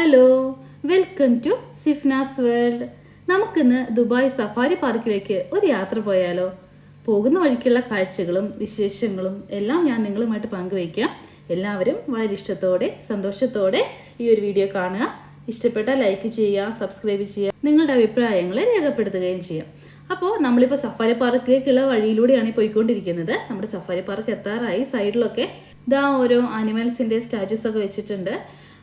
Hello, welcome to Sifnas world. നമുക്കിന്ന് Dubai safari പാർക്കിലേക്ക് ഒരു യാത്ര പോയാലോ? പോകുന്ന വഴിക്കുള്ള കാഴ്ചകളും വിശേഷങ്ങളും എല്ലാം ഞാൻ നിങ്ങളുമായിട്ട് പങ്കുവയ്ക്കാം. എല്ലാവരും വളരെ ഇഷ്ടത്തോടെ സന്തോഷത്തോടെ ഈ ഒരു വീഡിയോ കാണുക. ഇഷ്ടപ്പെട്ടാൽ ലൈക്ക് ചെയ്യുക, സബ്സ്ക്രൈബ് ചെയ്യുക, നിങ്ങളുടെ അഭിപ്രായങ്ങളെ രേഖപ്പെടുത്തുകയും ചെയ്യാം. അപ്പോൾ നമ്മളിപ്പോൾ സഫാരി പാർക്കിലേക്കുള്ള വഴിയിലൂടെയാണ് പോയിക്കൊണ്ടിരിക്കുന്നത്. നമ്മുടെ സഫാരി പാർക്ക് എത്താറായി. സൈഡിലൊക്കെ ഇതാ ഓരോ ആനിമൽസിൻ്റെ സ്റ്റാച്യൂസൊക്കെ വെച്ചിട്ടുണ്ട്.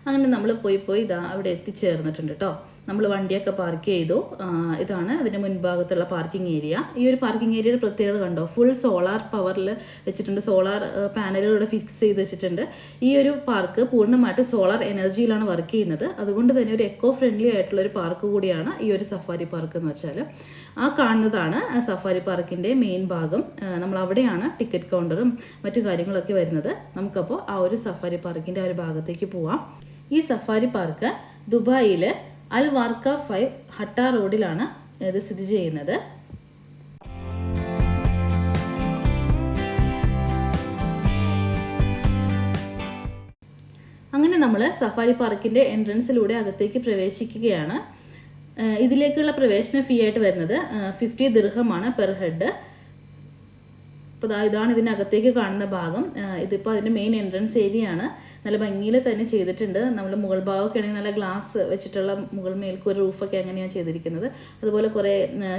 അങ്ങനെ നമ്മൾ പോയി ഇതാ അവിടെ എത്തിച്ചേർന്നിട്ടുണ്ട് കേട്ടോ. നമ്മൾ വണ്ടിയൊക്കെ പാർക്ക് ചെയ്തു. ഇതാണ് അതിൻ്റെ മുൻഭാഗത്തുള്ള പാർക്കിംഗ് ഏരിയ. ഈ ഒരു പാർക്കിംഗ് ഏരിയയുടെ പ്രത്യേകത കണ്ടോ, ഫുൾ സോളാർ പവറിൽ വെച്ചിട്ടുണ്ട്. സോളാർ പാനലുകളിവിടെ ഫിക്സ് ചെയ്ത് വെച്ചിട്ടുണ്ട്. ഈ ഒരു പാർക്ക് പൂർണ്ണമായിട്ട് സോളാർ എനർജിയിലാണ് വർക്ക് ചെയ്യുന്നത്. അതുകൊണ്ട് തന്നെ ഒരു എക്കോ ഫ്രണ്ട്ലി ആയിട്ടുള്ള ഒരു പാർക്ക് കൂടിയാണ് ഈ ഒരു സഫാരി പാർക്ക് എന്ന് വെച്ചാൽ. ആ കാണുന്നതാണ് സഫാരി പാർക്കിൻ്റെ മെയിൻ ഭാഗം. നമ്മൾ അവിടെയാണ് ടിക്കറ്റ് കൗണ്ടറും മറ്റു കാര്യങ്ങളൊക്കെ വരുന്നത്. നമുക്കപ്പോൾ ആ ഒരു സഫാരി പാർക്കിൻ്റെ ആ ഒരു ഭാഗത്തേക്ക് പോവാം. ഈ സഫാരി പാർക്ക് ദുബായിൽ അൽ വാർക്ക 5 ഹട്ട റോഡിലാണ് ഇത് സ്ഥിതി ചെയ്യുന്നത്. അങ്ങനെ നമ്മൾ സഫാരി പാർക്കിൻ്റെ എൻട്രൻസിലൂടെ അകത്തേക്ക് പ്രവേശിക്കുകയാണ്. ഇതിലേക്കുള്ള പ്രവേശന ഫീ ആയിട്ട് വരുന്നത് 50 ദിർഹമാണ് പെർ ഹെഡ്. അപ്പോൾ ഇതാണ് ഇതിനകത്തേക്ക് കാണുന്ന ഭാഗം. ഇതിപ്പോൾ അതിൻ്റെ മെയിൻ എൻട്രൻസ് ഏരിയ ആണ്. നല്ല ഭംഗിയിൽ തന്നെ ചെയ്തിട്ടുണ്ട്. നമ്മൾ മുകൾ ഭാഗമൊക്കെ ആണെങ്കിൽ നല്ല ഗ്ലാസ് വെച്ചിട്ടുള്ള മുകൾ മേൽക്കൂര റൂഫൊക്കെ അങ്ങനെയാണ് ചെയ്തിരിക്കുന്നത്. അതുപോലെ കുറേ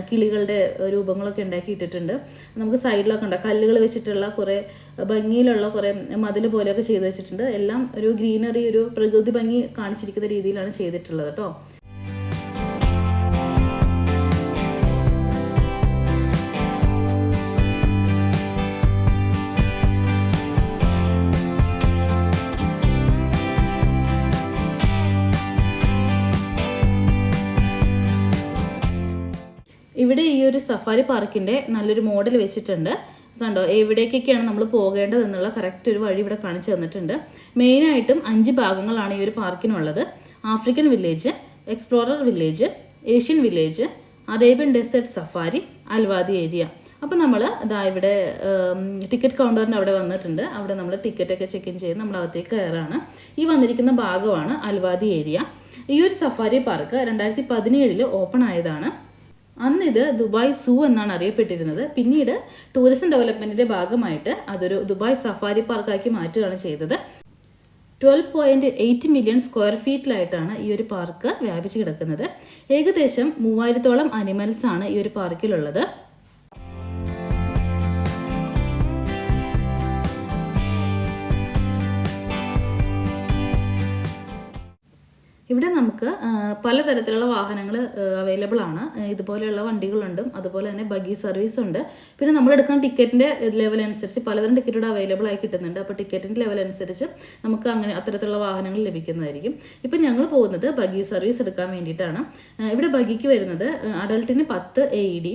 കിളികളുടെ രൂപങ്ങളൊക്കെ ഉണ്ടാക്കിയിട്ടിട്ടുണ്ട്. നമുക്ക് സൈഡിലൊക്കെ ഉണ്ട് കല്ലുകൾ വെച്ചിട്ടുള്ള കുറേ ഭംഗിയിലുള്ള കുറേ മതിൽ പോലെയൊക്കെ ചെയ്ത് വെച്ചിട്ടുണ്ട്. എല്ലാം ഒരു ഗ്രീനറി, ഒരു പ്രകൃതി ഭംഗി കാണിച്ചിരിക്കുന്ന രീതിയിലാണ് ചെയ്തിട്ടുള്ളത് കേട്ടോ. ഇവിടെ ഈ ഒരു സഫാരി പാർക്കിൻ്റെ നല്ലൊരു മോഡൽ വെച്ചിട്ടുണ്ട്. കണ്ടോ, എവിടേക്കൊക്കെയാണ് നമ്മൾ പോകേണ്ടതെന്നുള്ള കറക്റ്റ് ഒരു വഴി ഇവിടെ കാണിച്ചു തന്നിട്ടുണ്ട്. മെയിനായിട്ടും 5 ഭാഗങ്ങളാണ് ഈ ഒരു പാർക്കിനുള്ളത്. African village, explorer village, Asian village, Arabian desert safari, Al Wadi area. അപ്പോൾ നമ്മൾ ഇതാ ഇവിടെ ടിക്കറ്റ് കൗണ്ടറിൻ്റെ അവിടെ വന്നിട്ടുണ്ട്. അവിടെ നമ്മൾ ടിക്കറ്റൊക്കെ ചെക്ക് ഇൻ ചെയ്ത് നമ്മൾ അകത്തേക്ക് കയറാണ്. ഈ വന്നിരിക്കുന്ന ഭാഗമാണ് അൽവാദി ഏരിയ. ഈ ഒരു സഫാരി പാർക്ക് 2017 ഓപ്പൺ ആയതാണ്. അന്ന് ഇത് ദുബായ് സൂ എന്നാണ് അറിയപ്പെട്ടിരുന്നത്. പിന്നീട് ടൂറിസം ഡെവലപ്മെൻറ്റിൻ്റെ ഭാഗമായിട്ട് അതൊരു ദുബായ് സഫാരി പാർക്കാക്കി മാറ്റുകയാണ് ചെയ്തത്. 12.8 മില്യൺ സ്ക്വയർ ഫീറ്റിലായിട്ടാണ് ഈ ഒരു പാർക്ക് വ്യാപിച്ച് കിടക്കുന്നത്. ഏകദേശം 3000-ഓളം അനിമൽസാണ് ഈ ഒരു പാർക്കിലുള്ളത്. ഇവിടെ നമുക്ക് പലതരത്തിലുള്ള വാഹനങ്ങൾ അവൈലബിൾ ആണ്. ഇതുപോലെയുള്ള വണ്ടികളുണ്ട്, അതുപോലെ തന്നെ ബഗ്ഗി സർവീസ് ഉണ്ട്. പിന്നെ നമ്മൾ എടുക്കുന്ന ടിക്കറ്റിൻ്റെ ലെവൽ അനുസരിച്ച് പലതരം ടിക്കറ്റുകൾ അവൈലബിൾ ആയി കിട്ടുന്നുണ്ട്. അപ്പോൾ ടിക്കറ്റിൻ്റെ ലെവൽ അനുസരിച്ച് നമുക്ക് അങ്ങനെ അത്തരത്തിലുള്ള വാഹനങ്ങൾ ലഭിക്കുന്നതായിരിക്കും. ഇപ്പം ഞങ്ങൾ പോകുന്നത് ബഗ്ഗി സർവീസ് എടുക്കാൻ വേണ്ടിയിട്ടാണ്. ഇവിടെ ബഗ്ഗിക്ക് വരുന്നത് അഡൾട്ടിന് 10 AED,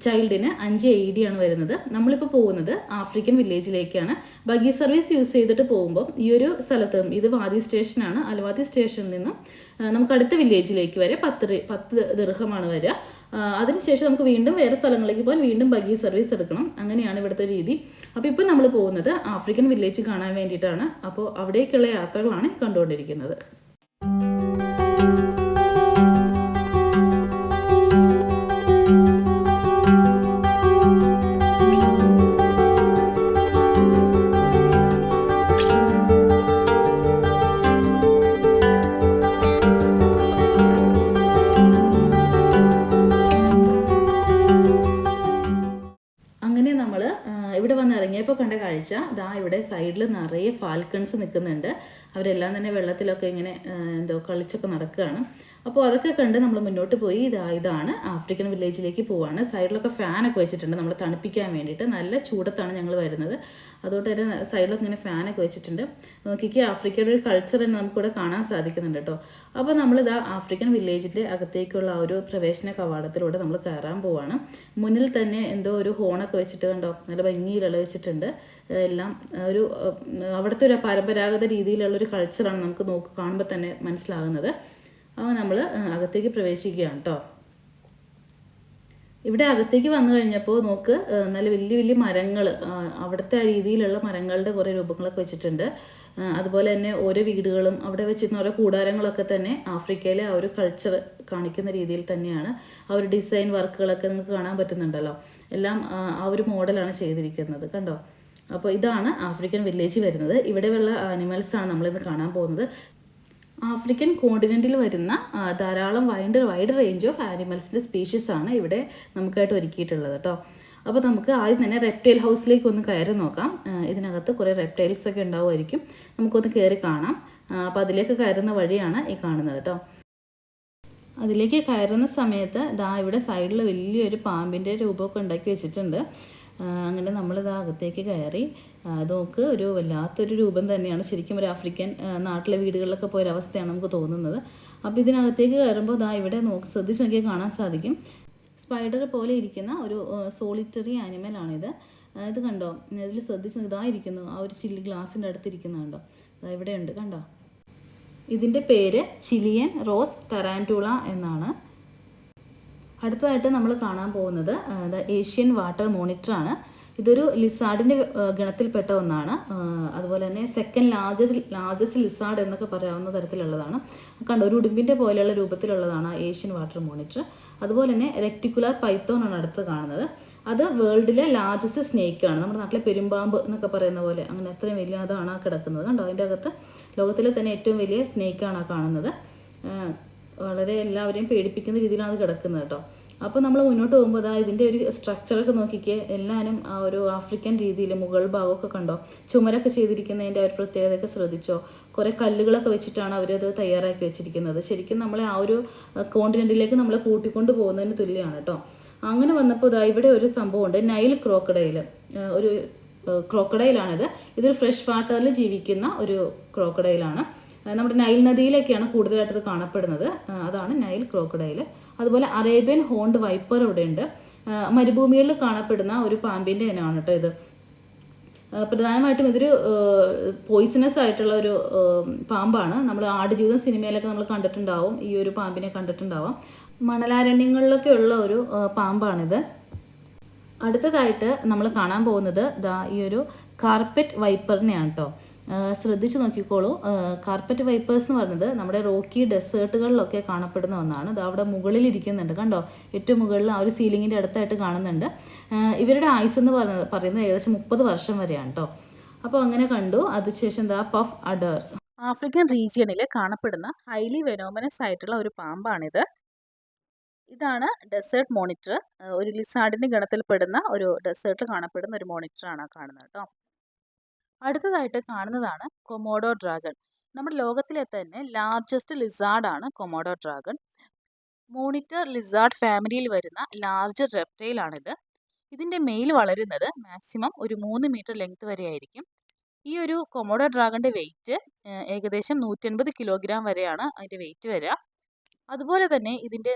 ചൈൽഡിന് 5 AED ആണ് വരുന്നത്. നമ്മളിപ്പോൾ പോകുന്നത് ആഫ്രിക്കൻ വില്ലേജിലേക്കാണ്. ബഗ്ഗി സർവീസ് യൂസ് ചെയ്തിട്ട് പോകുമ്പോൾ ഈ ഒരു സ്ഥലത്ത്, ഇത് വാദി സ്റ്റേഷനാണ്, അൽവാദി സ്റ്റേഷനിൽ നിന്നും നമുക്ക് അടുത്ത വില്ലേജിലേക്ക് വരെ 10 ദിർഹമാണ് വരിക. അതിനുശേഷം നമുക്ക് വീണ്ടും വേറെ സ്ഥലങ്ങളിലേക്ക് പോകാൻ വീണ്ടും ബഗ്ഗി സർവീസ് എടുക്കണം. അങ്ങനെയാണ് ഇവിടുത്തെ രീതി. അപ്പോൾ ഇപ്പോൾ നമ്മൾ പോകുന്നത് ആഫ്രിക്കൻ വില്ലേജ് കാണാൻ വേണ്ടിയിട്ടാണ്. അപ്പോൾ അവിടേക്കുള്ള യാത്രകളാണ് കണ്ടുകൊണ്ടിരിക്കുന്നത്. ഇവിടെ വന്ന് ഇറങ്ങിയപ്പോൾ കണ്ട കാഴ്ച, ഇവിടെ സൈഡിൽ നിറയെ ഫാൽക്കൺസ് നിൽക്കുന്നുണ്ട്. അവരെല്ലാം തന്നെ വെള്ളത്തിലൊക്കെ ഇങ്ങനെ കളിച്ചൊക്കെ നടക്കുകയാണ്. അപ്പോൾ അതൊക്കെ കണ്ട് നമ്മൾ മുന്നോട്ട് പോയി. ഇതാണ് ആഫ്രിക്കൻ വില്ലേജിലേക്ക് പോവാണ്. സൈഡിലൊക്കെ ഫാനൊക്കെ വെച്ചിട്ടുണ്ട് നമ്മൾ തണുപ്പിക്കാൻ വേണ്ടിയിട്ട്. നല്ല ചൂടത്താണ് ഞങ്ങൾ വരുന്നത്. അതുകൊണ്ട് തന്നെ സൈഡിലൊക്കെ ഇങ്ങനെ ഫാനൊക്കെ വെച്ചിട്ടുണ്ട്. നോക്കിക്ക് ആഫ്രിക്കയുടെ ഒരു കൾച്ചർ തന്നെ നമുക്കിവിടെ കാണാൻ സാധിക്കുന്നുണ്ട് കേട്ടോ. അപ്പോൾ നമ്മളിതാ ആഫ്രിക്കൻ വില്ലേജിൻ്റെ അകത്തേക്കുള്ള ആ ഒരു പ്രവേശന കവാടത്തിലൂടെ നമ്മൾ കയറാൻ പോവാണ്. മുന്നിൽ തന്നെ എന്തോ ഒരു ഹോണൊക്കെ വെച്ചിട്ട് കണ്ടോ, നല്ല ഭംഗിയിലുള്ള വെച്ചിട്ടുണ്ട്. എല്ലാം ഒരു അവിടുത്തെ ഒരു പരമ്പരാഗത രീതിയിലുള്ളൊരു കൾച്ചറാണ് നമുക്ക് കാണുമ്പോൾ തന്നെ മനസ്സിലാകുന്നത്. അപ്പോൾ നമ്മൾ അകത്തേക്ക് പ്രവേശിക്കുകയാണ് കേട്ടോ. ഇവിടെ അകത്തേക്ക് വന്നു കഴിഞ്ഞപ്പോൾ നോക്ക്, നല്ല വലിയ വലിയ മരങ്ങൾ, അവിടുത്തെ ആ രീതിയിലുള്ള മരങ്ങളുടെ കുറേ രൂപങ്ങളൊക്കെ വെച്ചിട്ടുണ്ട്. അതുപോലെ തന്നെ ഓരോ വീടുകളും അവിടെ വെച്ചിരുന്ന ഓരോ കൂടാരങ്ങളൊക്കെ തന്നെ ആഫ്രിക്കയിലെ ആ ഒരു കൾച്ചർ കാണിക്കുന്ന രീതിയിൽ തന്നെയാണ്. ആ ഒരു ഡിസൈൻ വർക്കുകളൊക്കെ നിങ്ങൾക്ക് കാണാൻ പറ്റുന്നുണ്ടല്ലോ. എല്ലാം ആ ഒരു മോഡലാണ് ചെയ്തിരിക്കുന്നത്, കണ്ടോ. അപ്പോൾ ഇതാണ് ആഫ്രിക്കൻ വില്ലേജ് വരുന്നത്. ഇവിടെയുള്ള ആനിമൽസാണ് നമ്മളിന്ന് കാണാൻ പോകുന്നത്. ആഫ്രിക്കൻ കോണ്ടിനെൻറ്റിൽ വരുന്ന ധാരാളം വൈഡ് റേഞ്ച് ഓഫ് ആനിമൽസിൻ്റെ സ്പീഷീസ് ആണ് ഇവിടെ നമുക്കായിട്ട് ഒരുക്കിയിട്ടുള്ളത് കേട്ടോ. അപ്പോൾ നമുക്ക് ആദ്യം തന്നെ റെപ്റ്റൈൽ ഹൗസിലേക്ക് ഒന്ന് കയറി നോക്കാം. ഇതിനകത്ത് കുറേ റെപ്റ്റൈൽസ് ഒക്കെ ഉണ്ടാവുമായിരിക്കും, നമുക്കൊന്ന് കയറി കാണാം. അപ്പോൾ അതിലേക്ക് കയറുന്ന വഴിയാണ് ഈ കാണുന്നത് കേട്ടോ. അതിലേക്ക് കയറുന്ന സമയത്ത് ഇവിടെ സൈഡിൽ വലിയൊരു പാമ്പിൻ്റെ രൂപമൊക്കെ ഉണ്ടാക്കി വെച്ചിട്ടുണ്ട്. അങ്ങനെ നമ്മളിത് അകത്തേക്ക് കയറി. നോക്ക്, ഒരു വല്ലാത്തൊരു രൂപം തന്നെയാണ്. ശരിക്കും ഒരു ആഫ്രിക്കൻ നാട്ടിലെ വീടുകളിലൊക്കെ പോയൊരവസ്ഥയാണ് നമുക്ക് തോന്നുന്നത്. അപ്പോൾ ഇതിനകത്തേക്ക് കയറുമ്പോൾ ഇവിടെ ശ്രദ്ധിച്ച് നോക്കിയാൽ കാണാൻ സാധിക്കും, സ്പൈഡർ പോലെ ഇരിക്കുന്ന ഒരു സോളിറ്ററി ആനിമലാണിത്. ഇത് കണ്ടോ, ഇതിൽ ശ്രദ്ധിച്ച് ഇതായിരിക്കുന്നു, ആ ഒരു ചില്ലി ഗ്ലാസിൻ്റെ അടുത്തിരിക്കുന്നത് കണ്ടോ, ഇവിടെയുണ്ട് കണ്ടോ. ഇതിൻ്റെ പേര് ചിലിയൻ റോസ് ടറാൻറ്റുള എന്നാണ്. അടുത്തതായിട്ട് നമ്മൾ കാണാൻ പോകുന്നത് ഏഷ്യൻ വാട്ടർ മോണിറ്ററാണ്. ഇതൊരു ലിസാർഡിൻ്റെ ഗണത്തിൽപ്പെട്ട ഒന്നാണ്. അതുപോലെ തന്നെ സെക്കൻഡ് ലാർജസ്റ്റ് ലിസാർഡ് എന്നൊക്കെ പറയാവുന്ന തരത്തിലുള്ളതാണ്. കണ്ടോ, ഒരു ഉടുമ്പിൻ്റെ പോലെയുള്ള രൂപത്തിലുള്ളതാണ് ഏഷ്യൻ വാട്ടർ മോണിറ്റർ. അതുപോലെ തന്നെ റെക്ടിക്കുലർ പൈത്തോൺ ആണ് അടുത്ത് കാണുന്നത്. അത് വേൾഡിലെ ലാർജസ്റ്റ് സ്നേക്കാണ്. നമ്മുടെ നാട്ടിലെ പെരുമ്പാമ്പ് എന്നൊക്കെ പറയുന്ന പോലെ അങ്ങനെ അത്രയും വലിയ അതാണ് കിടക്കുന്നത് കണ്ടോ. അതിൻ്റെ അകത്ത് ലോകത്തിലെ തന്നെ ഏറ്റവും വലിയ സ്നേക്കാണ് കാണുന്നത്. വളരെ എല്ലാവരെയും പേടിപ്പിക്കുന്ന രീതിയിലാണ് അത് കിടക്കുന്നത് കേട്ടോ. അപ്പോൾ നമ്മൾ മുന്നോട്ട് പോകുമ്പോൾ ഇതിൻ്റെ ഒരു സ്ട്രക്ചറൊക്കെ നോക്കിക്കേ. എല്ലാവരും ആ ഒരു ആഫ്രിക്കൻ രീതിയിൽ മുകൾ ഭാഗമൊക്കെ കണ്ടോ, ചുമരൊക്കെ ചെയ്തിരിക്കുന്നതിൻ്റെ ഒരു പ്രത്യേകതയൊക്കെ ശ്രദ്ധിച്ചോ. കുറേ കല്ലുകളൊക്കെ വെച്ചിട്ടാണ് അവരത് തയ്യാറാക്കി വെച്ചിരിക്കുന്നത്. ശരിക്കും നമ്മളെ ആ ഒരു കോണ്ടിനെൻറ്റിലേക്ക് നമ്മളെ കൂട്ടിക്കൊണ്ട് പോകുന്നതിന് തുല്യമാണ് കേട്ടോ. അങ്ങനെ വന്നപ്പോൾ ഇവിടെ ഒരു സംഭവമുണ്ട്, നൈൽ ക്രോക്കഡൈൽ. ഒരു ക്രോക്കഡൈലാണിത്. ഇതൊരു ഫ്രഷ് വാട്ടറിൽ ജീവിക്കുന്ന ഒരു ക്രോക്കഡൈലാണ്. നമ്മുടെ നൈൽ നദിയിലൊക്കെയാണ് കൂടുതലായിട്ട് ഇത് കാണപ്പെടുന്നത്. അതാണ് നൈൽ ക്രോക്കഡൈൽ. അതുപോലെ അറേബ്യൻ ഹോൺഡ് വൈപ്പർ ഇവിടെയുണ്ട്. മരുഭൂമികളിൽ കാണപ്പെടുന്ന ഒരു പാമ്പിൻ്റെ ഇനമാണ് കേട്ടോ ഇത്. പ്രധാനമായിട്ടും ഇതൊരു പോയിസണസ് ആയിട്ടുള്ള ഒരു പാമ്പാണ്. നമ്മൾ ആടുജീവിതം സിനിമയിലൊക്കെ നമ്മൾ കണ്ടിട്ടുണ്ടാവും, ഈ ഒരു പാമ്പിനെ കണ്ടിട്ടുണ്ടാവാം. മണലാരണ്യങ്ങളിലൊക്കെ ഉള്ള ഒരു പാമ്പാണിത്. അടുത്തതായിട്ട് നമ്മൾ കാണാൻ പോകുന്നത് ഈ ഒരു കാർപ്പറ്റ് വൈപ്പറിനെയാണ് കേട്ടോ. ശ്രദ്ധിച്ച് നോക്കിക്കോളൂ. കാർപ്പറ്റ് വൈപ്പേഴ്സ് എന്ന് പറയുന്നത് നമ്മുടെ റോക്കി ഡെസേർട്ടുകളിലൊക്കെ കാണപ്പെടുന്ന ഒന്നാണ്. അവിടെ മുകളിൽ ഇരിക്കുന്നുണ്ട് കണ്ടോ, ഏറ്റവും മുകളിൽ ആ ഒരു സീലിങ്ങിൻ്റെ അടുത്തായിട്ട് കാണുന്നുണ്ട്. ഇവരുടെ ആയുസ് എന്ന് പറയുന്നത് ഏകദേശം 30 വർഷം വരെയാണ് കേട്ടോ. അപ്പോൾ അങ്ങനെ കണ്ടു. അതിനുശേഷം പഫ് അഡർ, ആഫ്രിക്കൻ റീജിയണിൽ കാണപ്പെടുന്ന ഹൈലി വെനോമനസ് ആയിട്ടുള്ള ഒരു പാമ്പാണിത്. ഇതാണ് ഡെസേർട്ട് മോണിറ്റർ. ഒരു ലിസാർഡിൻ്റെ ഗണത്തിൽപ്പെടുന്ന ഒരു ഡെസേർട്ടിൽ കാണപ്പെടുന്ന ഒരു മോണിറ്ററാണ് കാണുന്നത് കേട്ടോ. അടുത്തതായിട്ട് കാണുന്നതാണ് കൊമോഡോ ഡ്രാഗൺ. നമ്മുടെ ലോകത്തിലെ തന്നെ ലാർജസ്റ്റ് ലിസാർഡാണ് കൊമോഡോ ഡ്രാഗൺ. മോണിറ്റർ ലിസാർഡ് ഫാമിലിയിൽ വരുന്ന ലാർജ് റെപ്റ്റൈലാണിത്. ഇതിൻ്റെ മെയിൽ വളരുന്നത് മാക്സിമം ഒരു 3 മീറ്റർ ലെങ്ത് വരെ ആയിരിക്കും. ഈ ഒരു കൊമോഡോ ഡ്രാഗണിൻ്റെ വെയിറ്റ് ഏകദേശം 150 കിലോഗ്രാം വരെയാണ് അതിൻ്റെ വെയിറ്റ് വരിക. അതുപോലെ തന്നെ ഇതിൻ്റെ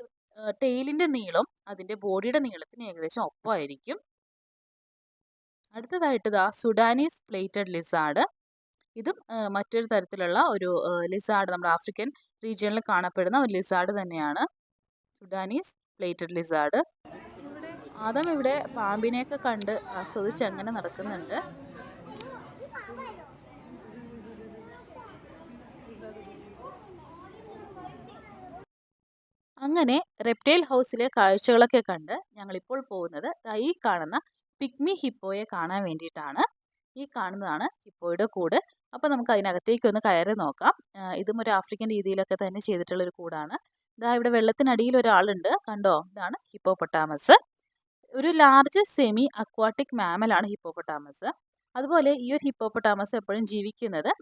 ടെയിലിൻ്റെ നീളം അതിൻ്റെ ബോഡിയുടെ നീളത്തിന് ഏകദേശം ഒപ്പമായിരിക്കും. അടുത്തതായിട്ട് സുഡാനീസ് പ്ലേറ്റഡ് ലിസാർഡ്. ഇതും മറ്റൊരു തരത്തിലുള്ള ഒരു ലിസാർഡ്, നമ്മുടെ ആഫ്രിക്കൻ റീജിയനിൽ കാണപ്പെടുന്ന ഒരു ലിസാർഡ് തന്നെയാണ് സുഡാനീസ് പ്ലേറ്റഡ് ലിസാർഡ്. ആദം ഇവിടെ പാമ്പിനെയൊക്കെ കണ്ട് ആസ്വദിച്ച് അങ്ങനെ നടക്കുന്നുണ്ട്. അങ്ങനെ റെപ്റ്റൈൽ ഹൗസിലെ കാഴ്ചകളൊക്കെ കണ്ട് ഞങ്ങളിപ്പോൾ പോകുന്നത് ഈ കാണുന്ന പിഗ്മി ഹിപ്പോയെ കാണാൻ വേണ്ടിയിട്ടാണ്. ഈ കാണുന്നതാണ് ഹിപ്പോയുടെ കൂട്. അപ്പോൾ നമുക്ക് അതിനകത്തേക്ക് ഒന്ന് കയറി നോക്കാം. ഇതും ഒരു ആഫ്രിക്കൻ രീതിയിലൊക്കെ തന്നെ ചെയ്തിട്ടുള്ളൊരു കൂടാണ്. ഇവിടെ വെള്ളത്തിനടിയിൽ ഒരാളുണ്ട് കണ്ടോ, ഇതാണ് ഹിപ്പോപ്പൊട്ടാമസ്. ഒരു ലാർജ് സെമി അക്വാട്ടിക് മാമലാണ് ഹിപ്പോപ്പൊട്ടാമസ്. അതുപോലെ ഈ ഒരു ഹിപ്പോപ്പൊട്ടാമസ് എപ്പോഴും ജീവിക്കുന്നത്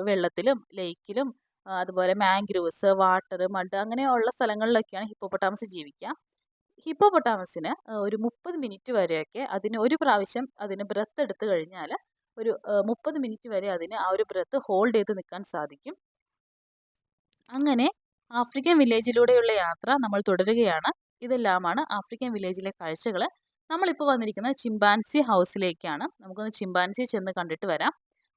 വെള്ളത്തിലും ലേക്കിലും അതുപോലെ മാംഗ്രൂവ്സ്, വാട്ടർ, മഡ് അങ്ങനെയുള്ള സ്ഥലങ്ങളിലൊക്കെയാണ് ഹിപ്പോപ്പൊട്ടാമസ് ജീവിക്കുക. ഹിപ്പോപ്പൊട്ടാമസിന് ഒരു 30 മിനിറ്റ് വരെയൊക്കെ ഒരു പ്രാവശ്യം അതിന് ബ്രത്ത് എടുത്തു കഴിഞ്ഞാൽ ഒരു 30 മിനിറ്റ് വരെ അതിന് ആ ഒരു ബ്രത്ത് ഹോൾഡ് ചെയ്ത് നിൽക്കാൻ സാധിക്കും. അങ്ങനെ ആഫ്രിക്കൻ വില്ലേജിലൂടെയുള്ള യാത്ര നമ്മൾ തുടരുകയാണ്. ഇതെല്ലാമാണ് ആഫ്രിക്കൻ വില്ലേജിലെ കാഴ്ചകൾ. നമ്മളിപ്പോൾ വന്നിരിക്കുന്നത് ചിമ്പാൻസി ഹൗസിലേക്കാണ്. നമുക്കൊന്ന് ചിമ്പാൻസി ചെന്ന് കണ്ടിട്ട് വരാം.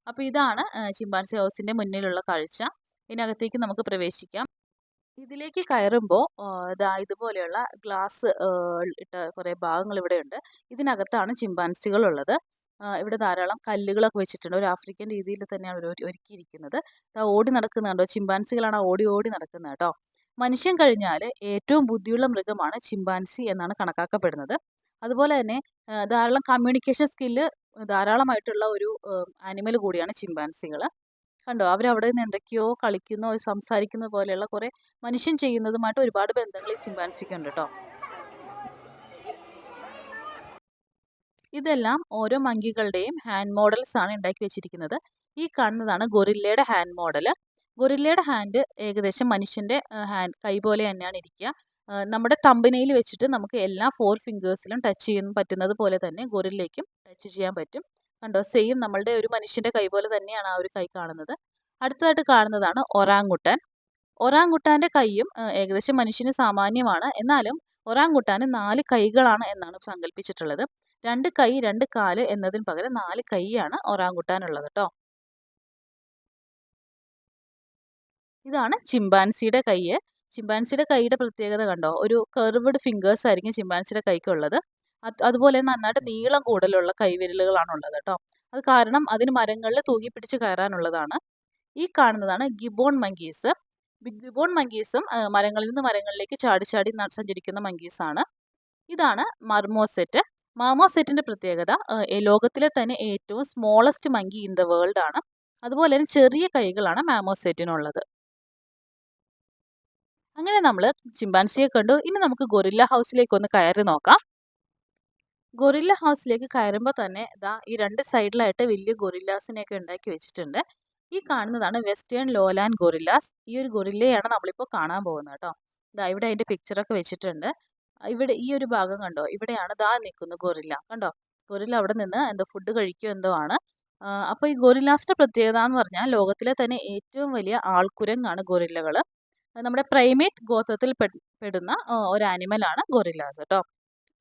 അപ്പോൾ ഇതാണ് ചിമ്പാൻസി ഹൗസിൻ്റെ മുന്നിലുള്ള കാഴ്ച. ഇതിനകത്തേക്ക് നമുക്ക് പ്രവേശിക്കാം. ഇതിലേക്ക് കയറുമ്പോൾ ഇതുപോലെയുള്ള ഗ്ലാസ് ഇട്ട കുറേ ഭാഗങ്ങൾ ഇവിടെയുണ്ട്. ഇതിനകത്താണ് ചിമ്പാൻസികൾ ഉള്ളത്. ഇവിടെ ധാരാളം കല്ലുകളൊക്കെ വെച്ചിട്ടുണ്ട്. ഒരു ആഫ്രിക്കൻ രീതിയിൽ തന്നെയാണ് അവർ ഒരുക്കിയിരിക്കുന്നത്. ഓടി നടക്കുന്നത് കണ്ടോ? ചിമ്പാൻസികളാണ് ഓടി ഓടി നടക്കുന്നത് കേട്ടോ. മനുഷ്യൻ കഴിഞ്ഞാൽ ഏറ്റവും ബുദ്ധിയുള്ള മൃഗമാണ് ചിമ്പാൻസി എന്നാണ് കണക്കാക്കപ്പെടുന്നത്. അതുപോലെ തന്നെ ധാരാളം കമ്മ്യൂണിക്കേഷൻ സ്കില്ല് ധാരാളമായിട്ടുള്ള ഒരു ആനിമൽ കൂടിയാണ് ചിമ്പാൻസികൾ. കണ്ടോ? അവരവിടെ നിന്ന് എന്തൊക്കെയോ കളിക്കുന്നോ സംസാരിക്കുന്ന പോലെയുള്ള കുറേ മനുഷ്യൻ ചെയ്യുന്നതുമായിട്ട് ഒരുപാട് ബന്ധങ്ങൾ ഈ ചിമ്പാൻസിക്കുണ്ട് കേട്ടോ. ഇതെല്ലാം ഓരോ മങ്കികളുടെയും ഹാൻഡ് മോഡൽസ് ആണ് ഉണ്ടാക്കി വെച്ചിരിക്കുന്നത്. ഈ കാണുന്നതാണ് ഗൊറില്ലയുടെ ഹാൻഡ് മോഡൽ. ഗൊറില്ലയുടെ ഹാൻഡ് ഏകദേശം മനുഷ്യന്റെ ഹാൻഡ് കൈ പോലെ തന്നെയാണ് ഇരിക്കുക. നമ്മുടെ തമ്പനയിൽ വെച്ചിട്ട് നമുക്ക് എല്ലാ 4 ഫിംഗേഴ്സിലും ടച്ച് ചെയ്യാൻ പറ്റുന്നത് പോലെ തന്നെ ഗൊറില്ലയ്ക്കും ടച്ച് ചെയ്യാൻ പറ്റും. കണ്ടോ? സെയിം നമ്മളുടെ ഒരു മനുഷ്യന്റെ കൈ പോലെ തന്നെയാണ് ആ ഒരു കൈ കാണുന്നത്. അടുത്തതായിട്ട് കാണുന്നതാണ് ഒറാങ്ങുട്ടാൻ. ഒറാങ്ങുട്ടാന്റെ കൈയും ഏകദേശം മനുഷ്യന് സാമാന്യമാണ്. എന്നാലും ഒറാങ്ങുട്ടാന് 4 കൈകളാണ് എന്നാണ് സങ്കല്പിച്ചിട്ടുള്ളത്. 2 കൈ 2 കാല് എന്നതിന് പകരം 4 കൈയാണ് ഒറാങ്ങുട്ടാനുള്ളത് കേട്ടോ. ഇതാണ് ചിമ്പാൻസിയുടെ കൈ. ചിമ്പാൻസിയുടെ കൈയുടെ പ്രത്യേകത കണ്ടോ? ഒരു കർവ്ഡ് ഫിംഗേഴ്സ് ആയിരിക്കും ചിമ്പാൻസിയുടെ കൈക്കുള്ളത്. അതുപോലെ നന്നായിട്ട് നീളം കൂടുതലുള്ള കൈവിരലുകളാണുള്ളത് കേട്ടോ. അത് കാരണം അതിന് മരങ്ങളിൽ തൂങ്ങി പിടിച്ച് കയറാനുള്ളതാണ്. ഈ കാണുന്നതാണ് ഗിബോൺ മങ്കീസ്. ഗിബോൺ മങ്കീസും മരങ്ങളിൽ നിന്ന് മരങ്ങളിലേക്ക് ചാടി ചാടി സഞ്ചരിക്കുന്ന മങ്കീസാണ്. ഇതാണ് മർമോസെറ്റ്. മർമോസെറ്റിന്റെ പ്രത്യേകത ലോകത്തിലെ തന്നെ ഏറ്റവും smallest monkey in the world ആണ്. അതുപോലെ തന്നെ ചെറിയ കൈകളാണ് മാമോസെറ്റിനുള്ളത്. അങ്ങനെ നമ്മൾ ചിമ്പാൻസിയെ കണ്ടു. ഇനി നമുക്ക് ഗൊറില്ല ഹൗസിലേക്ക് ഒന്ന് കയറി നോക്കാം. ഗൊറില്ല ഹൗസിലേക്ക് കയറുമ്പോൾ തന്നെ ഈ 2 സൈഡിലായിട്ട് വലിയ ഗൊറില്ലാസിനെയൊക്കെ ഉണ്ടാക്കി വെച്ചിട്ടുണ്ട്. ഈ കാണുന്നതാണ് വെസ്റ്റേൺ ലോലാൻഡ് ഗൊറില്ലാസ്. ഈ ഒരു ഗൊറില്ലയാണ് നമ്മളിപ്പോൾ കാണാൻ പോകുന്നത് കേട്ടോ. ഇവിടെ അതിന്റെ പിക്ചറൊക്കെ വെച്ചിട്ടുണ്ട്. ഇവിടെ ഈ ഒരു ഭാഗം കണ്ടോ? ഇവിടെയാണ് നിൽക്കുന്ന ഗൊറില്ല. കണ്ടോ? ഗൊറില്ല അവിടെ നിന്ന് എന്തോ ഫുഡ് കഴിക്കുകയോ എന്തോ ആണ്. അപ്പോൾ ഈ ഗൊറില്ലാസിന്റെ പ്രത്യേകത എന്ന് പറഞ്ഞാൽ ലോകത്തിലെ തന്നെ ഏറ്റവും വലിയ ആൾക്കുരങ്ങാണ് ഗൊറില്ലകൾ. നമ്മുടെ പ്രൈമേറ്റ് ഗോത്രത്തിൽ പെടുന്ന ഒരു ആനിമലാണ് ഗൊറില്ലാസ് കേട്ടോ.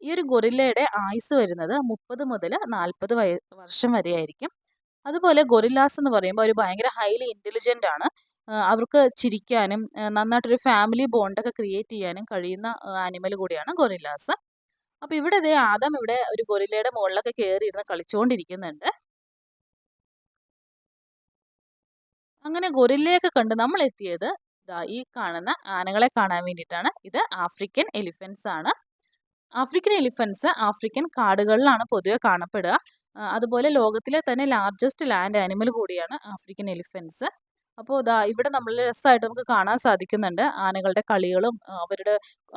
ഈ ഒരു ഗൊറില്ലയുടെ ആയുസ് വരുന്നത് 30 മുതൽ 40 വർഷം വരെ ആയിരിക്കും. അതുപോലെ ഗൊറില്ലാസ് എന്ന് പറയുമ്പോൾ അവർ ഭയങ്കര ഹൈലി ഇന്റലിജന്റ് ആണ്. അവർക്ക് ചിരിക്കാനും നന്നായിട്ടൊരു ഫാമിലി ബോണ്ടൊക്കെ ക്രിയേറ്റ് ചെയ്യാനും കഴിയുന്ന ആനിമൽ കൂടിയാണ് ഗൊറില്ലാസ്. അപ്പോൾ ഇവിടെ ആദം ഇവിടെ ഒരു ഗൊറില്ലയുടെ മുകളിലൊക്കെ കയറി ഇരുന്ന് കളിച്ചുകൊണ്ടിരിക്കുന്നുണ്ട്. അങ്ങനെ ഗൊറില്ലയൊക്കെ കണ്ട് നമ്മൾ എത്തിയത് ഈ കാണുന്ന ആനകളെ കാണാൻ വേണ്ടിയിട്ടാണ്. ഇത് ആഫ്രിക്കൻ എലിഫൻസ് ആണ്. ആഫ്രിക്കൻ എലിഫൻസ് ആഫ്രിക്കൻ കാടുകളിലാണ് പൊതുവെ കാണപ്പെടുക. അതുപോലെ ലോകത്തിലെ തന്നെ ലാർജസ്റ്റ് ലാൻഡ് ആനിമൽ കൂടിയാണ് ആഫ്രിക്കൻ എലിഫൻസ്. അപ്പോൾ ഇവിടെ നമ്മൾ രസമായിട്ട് നമുക്ക് കാണാൻ സാധിക്കുന്നുണ്ട് ആനകളുടെ കളികളും.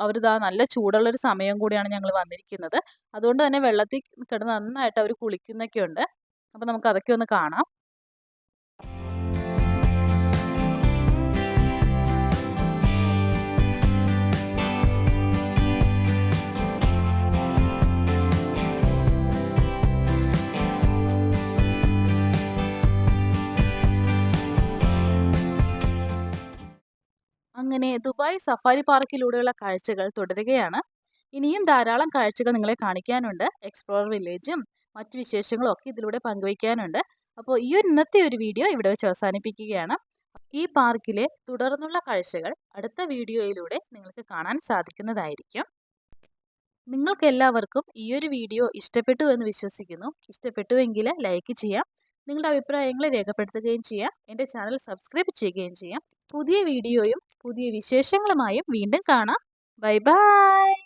അവർ നല്ല ചൂടുള്ളൊരു സമയം കൂടിയാണ് ഞങ്ങൾ വന്നിരിക്കുന്നത്. അതുകൊണ്ട് തന്നെ വെള്ളത്തിൽ കിടന്ന് നന്നായിട്ട് അവർ കുളിക്കുന്നൊക്കെ ഉണ്ട്. അപ്പോൾ നമുക്ക് അതൊക്കെ ഒന്ന് കാണാം. അങ്ങനെ ദുബായ് സഫാരി പാർക്കിലൂടെയുള്ള കാഴ്ചകൾ തുടരുകയാണ്. ഇനിയും ധാരാളം കാഴ്ചകൾ നിങ്ങളെ കാണിക്കാനുണ്ട്. എക്സ്പ്ലോറർ വില്ലേജും മറ്റു വിശേഷങ്ങളും ഒക്കെ ഇതിലൂടെ പങ്കുവയ്ക്കാനുണ്ട്. അപ്പോൾ ഇന്നത്തെ ഒരു വീഡിയോ ഇവിടെ വെച്ച് അവസാനിപ്പിക്കുകയാണ്. ഈ പാർക്കിലെ തുടർന്നുള്ള കാഴ്ചകൾ അടുത്ത വീഡിയോയിലൂടെ നിങ്ങൾക്ക് കാണാൻ സാധിക്കുന്നതായിരിക്കും. നിങ്ങൾക്ക് എല്ലാവർക്കും ഈ ഒരു വീഡിയോ ഇഷ്ടപ്പെട്ടു എന്ന് വിശ്വസിക്കുന്നു. ഇഷ്ടപ്പെട്ടുവെങ്കിൽ ലൈക്ക് ചെയ്യാം. നിങ്ങളുടെ അഭിപ്രായങ്ങൾ രേഖപ്പെടുത്തുകയും ചെയ്യാം. എൻ്റെ ചാനൽ സബ്സ്ക്രൈബ് ചെയ്യുകയും ചെയ്യാം. പുതിയ വീഡിയോയും പുതിയ വിശേഷങ്ങളുമായും വീണ്ടും കാണാം. Bye bye.